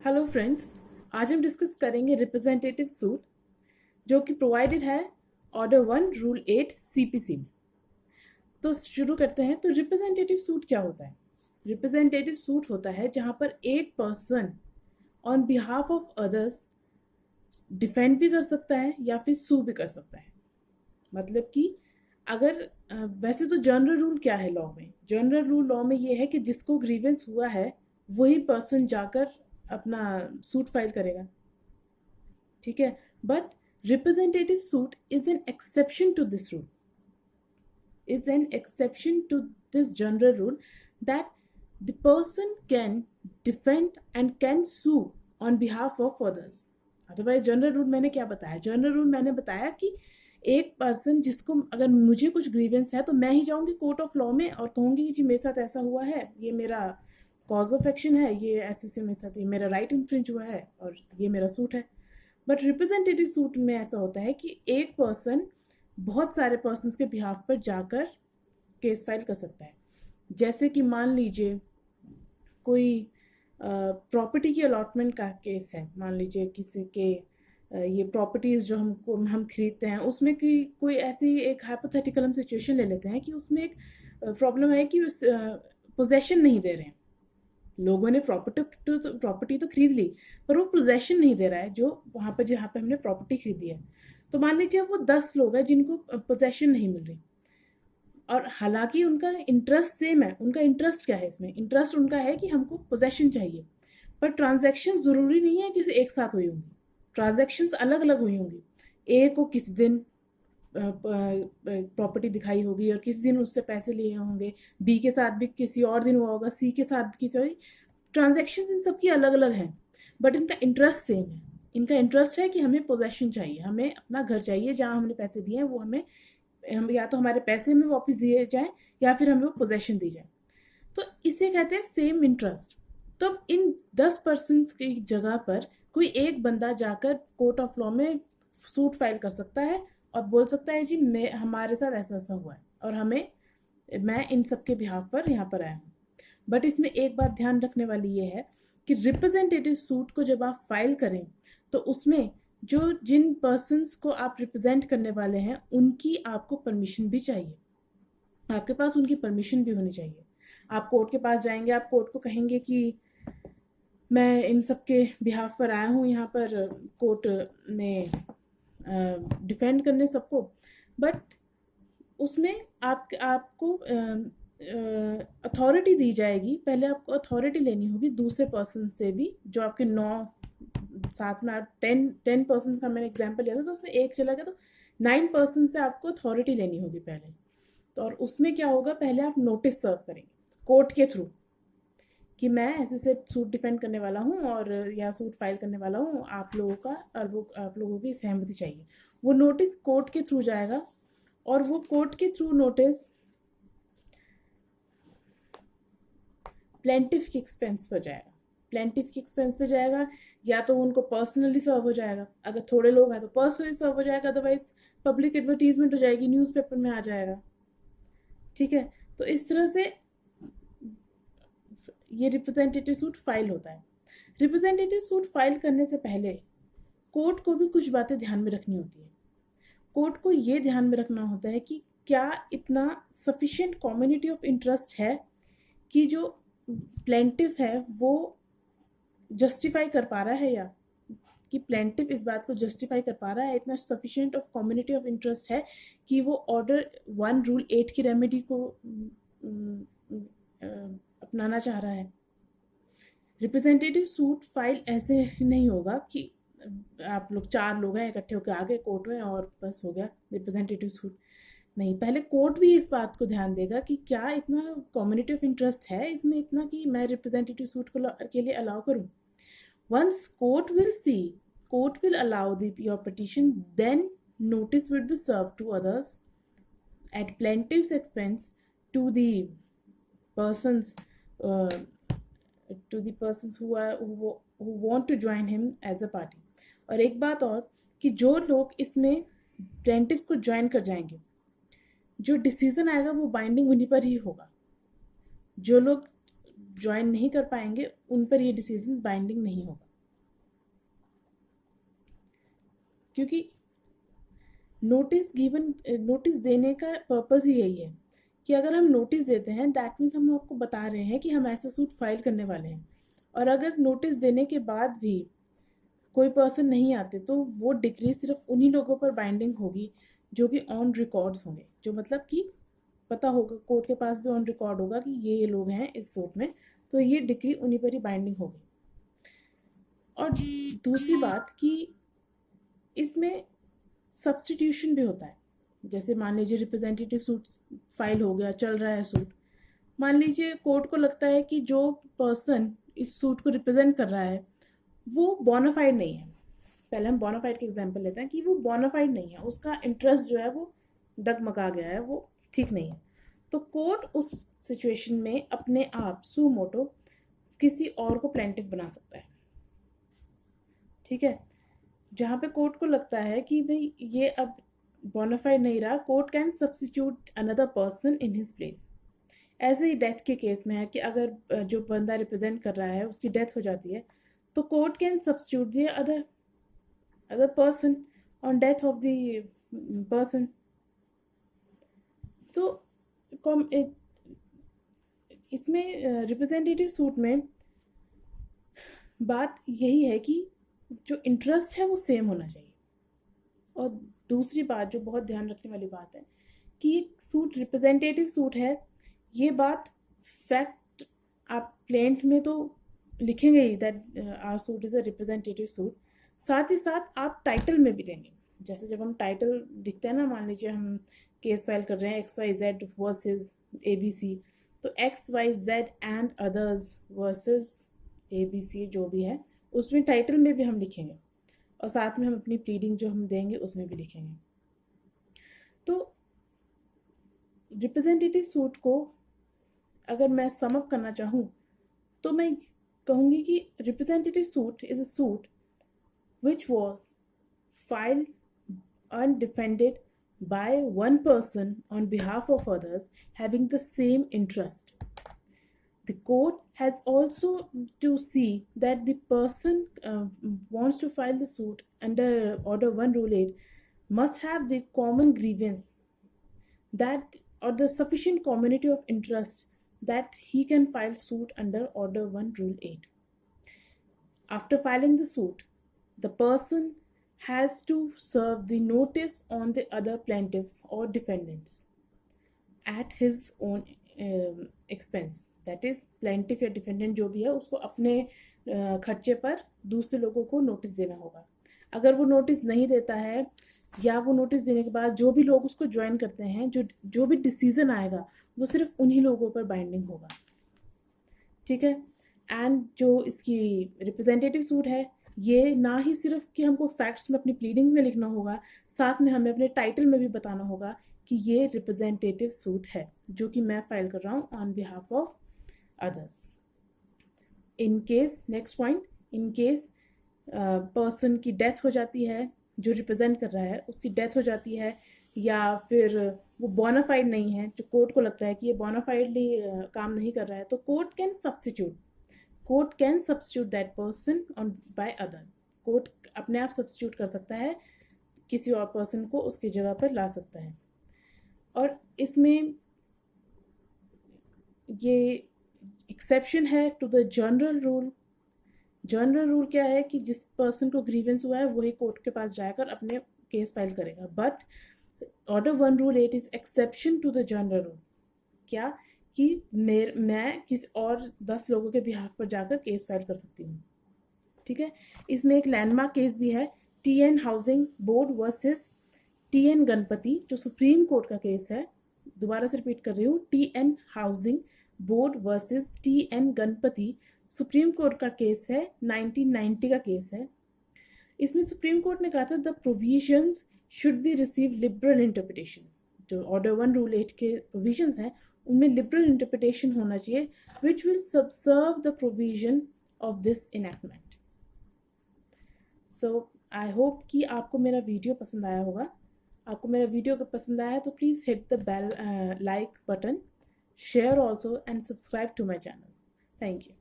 Hello friends, आज हम discuss करेंगे रिप्रेजेंटेटिव सूट जो कि प्रोवाइडेड है ऑर्डर 1 रूल 8 सीपीसी में। तो शुरू करते हैं। तो रिप्रेजेंटेटिव सूट क्या होता है? रिप्रेजेंटेटिव सूट होता है जहां पर एक person on behalf of others defend भी कर सकता है या फिर सू भी कर सकता है। मतलब कि अगर वैसे तो जनरल रूल क्या है लॉ में? जनरल रूल लॉ में ये है कि जिसको ग्रीवेंस हुआ है वही पर्सन जाकर अपना सूट फाइल करेगा, ठीक है। But representative suit is an exception to this rule, is an exception to this general rule that the person can defend and can sue on behalf of others. Otherwise general rule मैंने क्या बताया? General rule मैंने बताया कि एक person जिसको, अगर मुझे कुछ ग्रीवेंस है तो मैं ही जाऊंगी कोर्ट ऑफ लॉ में और कहूंगी कि जी मेरे साथ ऐसा हुआ है, ये मेरा कॉज ऑफ एक्शन है, ये ऐसे से मेरे साथ ये मेरा राइट इन्फ्रिंज हुआ है और ये मेरा सूट है। बट रिप्रेजेंटेटिव सूट में ऐसा होता है कि एक पर्सन बहुत सारे पर्सन्स के बिहाफ पर जाकर केस फाइल कर सकता है। जैसे कि मान लीजिए कोई प्रॉपर्टी की अलॉटमेंट का केस है, मान लीजिए किसी के ये प्रॉपर्टीज जो हम खरीदते हैं उसमें कोई ऐसी एक हाइपोथेटिकल हम सिचुएशन ले लेते हैं कि उसमें एक प्रॉब्लम है कि पोजेशन नहीं दे रहे हैं लोगों ने। प्रॉपर्टी तो खरीद ली पर वो पोजेशन नहीं दे रहा है जो वहाँ पे जहाँ पे हमने प्रॉपर्टी खरीदी है। तो मान लीजिए वो 10 लोग हैं जिनको पोजेशन नहीं मिल रही और हालांकि उनका इंटरेस्ट सेम है। उनका इंटरेस्ट क्या है इसमें? इंटरेस्ट उनका है कि हमको पोजेशन चाहिए, पर ट्रांजैक्शन जरूरी नहीं है कि एक साथ हुई होंगी। ट्रांजैक्शंस अलग अलग हुई होंगी। ए को किसी दिन प्रॉपर्टी दिखाई होगी और किसी दिन उससे पैसे लिए होंगे, बी के साथ भी किसी और दिन हुआ होगा, सी के साथ भी किसी और। ट्रांजैक्शंस इन सबकी अलग अलग हैं बट इनका इंटरेस्ट सेम है। इनका इंटरेस्ट है कि हमें पोजेशन चाहिए, हमें अपना घर चाहिए, जहाँ हमने पैसे दिए हैं वो हम या तो हमारे पैसे में वापस दिए जाए या फिर हमें वो पोजेशन दी जाए। तो इसे कहते हैं सेम इंटरेस्ट। तो इन 10 पर्सन की जगह पर कोई एक बंदा जाकर कोर्ट ऑफ लॉ में सूट फाइल कर सकता है और बोल सकता है जी मैं हमारे साथ ऐसा ऐसा हुआ है और मैं इन सब के बिहाफ पर यहाँ पर आया हूँ। बट इसमें एक बात ध्यान रखने वाली ये है कि रिप्रेजेंटेटिव सूट को जब आप फाइल करें तो उसमें जो जिन पर्सन्स को आप रिप्रेजेंट करने वाले हैं उनकी आपको परमिशन भी चाहिए। आपके पास उनकी परमिशन भी होनी चाहिए। आप कोर्ट के पास जाएंगे, आप कोर्ट को कहेंगे कि मैं इन सब के बिहाफ पर आया हूँ यहाँ पर कोर्ट में डिफेंड करने सबको, बट उसमें आपको अथॉरिटी दी जाएगी। पहले आपको अथॉरिटी लेनी होगी दूसरे पर्सन से भी, जो आपके 9 साथ में आप 10 पर्सन का मैंने एग्जाम्पल लिया था तो उसमें एक चला गया, तो 9 पर्सन से आपको अथॉरिटी लेनी होगी पहले। तो और उसमें क्या होगा, पहले आप नोटिस सर्व करेंगे कोर्ट के थ्रू कि मैं ऐसे से सूट डिफेंड करने वाला हूँ और या सूट फाइल करने वाला हूँ, आप लोगों का और वो आप लोगों की सहमति चाहिए। वो नोटिस कोर्ट के थ्रू जाएगा और वो कोर्ट के थ्रू नोटिस प्लेंटिफ के एक्सपेंस पर जाएगा। प्लेंटिफ के एक्सपेंस पे जाएगा या तो उनको पर्सनली सर्व हो जाएगा, अगर थोड़े लोग हैं तो पर्सनली सर्व हो जाएगा, अदरवाइज पब्लिक एडवर्टीजमेंट हो जाएगी, न्यूज़पेपर में आ जाएगा, ठीक है। तो इस तरह से ये रिप्रेजेंटेटिव सूट फाइल होता है। रिप्रेजेंटेटिव सूट फाइल करने से पहले कोर्ट को भी कुछ बातें ध्यान में रखनी होती है। कोर्ट को ये ध्यान में रखना होता है कि क्या इतना सफिशिएंट कम्युनिटी ऑफ इंटरेस्ट है कि जो प्लेंटिफ है वो जस्टिफाई कर पा रहा है, या कि प्लेंटिफ इस बात को जस्टिफाई कर पा रहा है, इतना sufficient of community of interest है कि वो ऑर्डर 1 रूल 8 की रेमेडी को अपनाना चाह रहा है। रिप्रेजेंटेटिव सूट फाइल ऐसे नहीं होगा कि आप लोग 4 लोग हैं इकट्ठे होकर आ गए कोर्ट में और बस हो गया रिप्रेजेंटेटिव सूट। नहीं, पहले कोर्ट भी इस बात को ध्यान देगा कि क्या इतना कम्युनिटी ऑफ इंटरेस्ट है इसमें इतना कि मैं रिप्रेजेंटेटिव सूट के लिए अलाउ करूं। Once court will allow your petition, then notice will be served to others at plaintiff's expense to the persons who want to join him as a party. और एक बात और कि जो लोग इसमें प्लेंटिफ्स को ज्वाइन कर जाएंगे, जो डिसीजन आएगा वो बाइंडिंग उन्हीं पर ही होगा। जो लोग ज्वाइन नहीं कर पाएंगे उन पर ये डिसीजन बाइंडिंग नहीं होगा। क्योंकि नोटिस देने का पर्पज़ ही यही है कि अगर हम नोटिस देते हैं दैट मीन्स हम आपको बता रहे हैं कि हम ऐसा सूट फाइल करने वाले हैं। और अगर नोटिस देने के बाद भी कोई पर्सन नहीं आते तो वो डिक्री सिर्फ उन्हीं लोगों पर बाइंडिंग होगी जो कि ऑन रिकॉर्ड्स होंगे, जो मतलब कि पता होगा, कोर्ट के पास भी ऑन रिकॉर्ड होगा कि ये लोग हैं इस सूट में, तो ये डिक्री उन्हीं पर ही बाइंडिंग होगी। और दूसरी बात कि इसमें सब्स्टिट्यूशन भी होता है। जैसे मान लीजिए रिप्रेजेंटेटिव सूट फाइल हो गया, चल रहा है सूट, मान लीजिए कोर्ट को लगता है कि जो पर्सन इस सूट को रिप्रेजेंट कर रहा है वो बोनाफाइड नहीं है। पहले हम बोनाफाइड के एग्जांपल लेते हैं कि वो बोनाफाइड नहीं है, उसका इंटरेस्ट जो है वो डगमगा गया है, वो ठीक नहीं है। तो कोर्ट उस सिचुएशन में अपने आप सू मोटो किसी और को प्लेंटिफ बना सकता है। ठीक है, जहाँ पे कोर्ट को लगता है कि भाई ये अब बोनाफाइड नहीं रहा, court can substitute another person in his place. ऐसे ही डेथ के केस में है कि अगर जो बंदा रिप्रेजेंट कर रहा है उसकी डेथ हो जाती है तो court can substitute the other person on death of the person. तो इसमें रिप्रेजेंटेटिव सूट में बात यही है कि जो इंटरेस्ट है वो सेम होना चाहिए। और दूसरी बात जो बहुत ध्यान रखने वाली बात है कि एक सूट रिप्रेजेंटेटिव सूट है, ये बात फैक्ट आप प्लेंट में तो लिखेंगे ही that our suit is a representative suit, साथ ही साथ आप टाइटल में भी देंगे। जैसे जब हम टाइटल लिखते हैं ना, मान लीजिए हम केस फाइल कर रहे हैं XYZ वर्सेस ABC, तो XYZ and others versus ABC जो भी है उसमें टाइटल में भी हम लिखेंगे और साथ में हम अपनी प्लीडिंग जो हम देंगे उसमें भी लिखेंगे। तो रिप्रेजेंटेटिव सूट को अगर मैं सम अप करना चाहूँ तो मैं कहूँगी कि representative suit is a suit which was filed undefended by one person on behalf of others having the same interest. The court has also to see that the person wants to file the suit under Order 1 Rule 8 must have the common grievance that or the sufficient community of interest that he can file suit under Order 1 Rule 8. After filing the suit, the person has to serve the notice on the other plaintiffs or defendants at his own expense. That is, plaintiff या defendant जो भी है उसको अपने खर्चे पर दूसरे लोगों को नोटिस देना होगा। अगर वो नोटिस नहीं देता है या वो नोटिस देने के बाद जो भी लोग उसको ज्वाइन करते हैं, जो भी डिसीजन आएगा वो सिर्फ उन्हीं लोगों पर बाइंडिंग होगा। ठीक है, एंड जो इसकी रिप्रेजेंटेटिव सूट है ये ना ही सिर्फ कि हमको फैक्ट्स में अपनी प्लीडिंग्स में लिखना होगा, साथ में हमें अपने टाइटल में भी बताना होगा कि ये रिप्रेजेंटेटिव सूट है जो कि मैं फाइल कर रहा हूँ on behalf of others. In case, next point, in case person की डेथ हो जाती है, जो रिप्रेजेंट कर रहा है उसकी डेथ हो जाती है, या फिर वो बोनाफाइड नहीं है, जो कोर्ट को लगता है कि ये बोनाफाइडली काम नहीं कर रहा है, तो court can substitute that person on by other. Court अपने आप सब्स्टिट्यूट कर सकता है, किसी और पर्सन को उसकी जगह पर ला सकता है। और इसमें ये एक्सेप्शन है to the general rule. General rule क्या है कि जिस पर्सन को ग्रीवेंस हुआ है वही कोर्ट के पास जाकर अपने केस फाइल करेगा, but Order 1 Rule 8 is exception to the general rule. क्या कि मैं किसी और 10 लोगों के बिहाफ पर जाकर केस फाइल कर सकती हूँ। ठीक है, इसमें एक लैंडमार्क केस भी है, TN housing board versus TN Ganpati, जो सुप्रीम कोर्ट का केस है। दोबारा से रिपीट कर रही हूँ, TN housing board versus TN Ganpati supreme court का केस है, 1990 का केस है। इसमें सुप्रीम कोर्ट ने कहा था the provisions should be receive liberal interpretation. जो ऑर्डर 1 रूल 8 के प्रोविजंस हैं उनमें लिबरल इंटरप्रिटेशन होना चाहिए which will subserve the provision of this enactment. So I hope कि आपको मेरा वीडियो पसंद आया होगा। आपको मेरा वीडियो अगर पसंद आया तो please hit the bell like button, share also and subscribe to my channel. Thank you.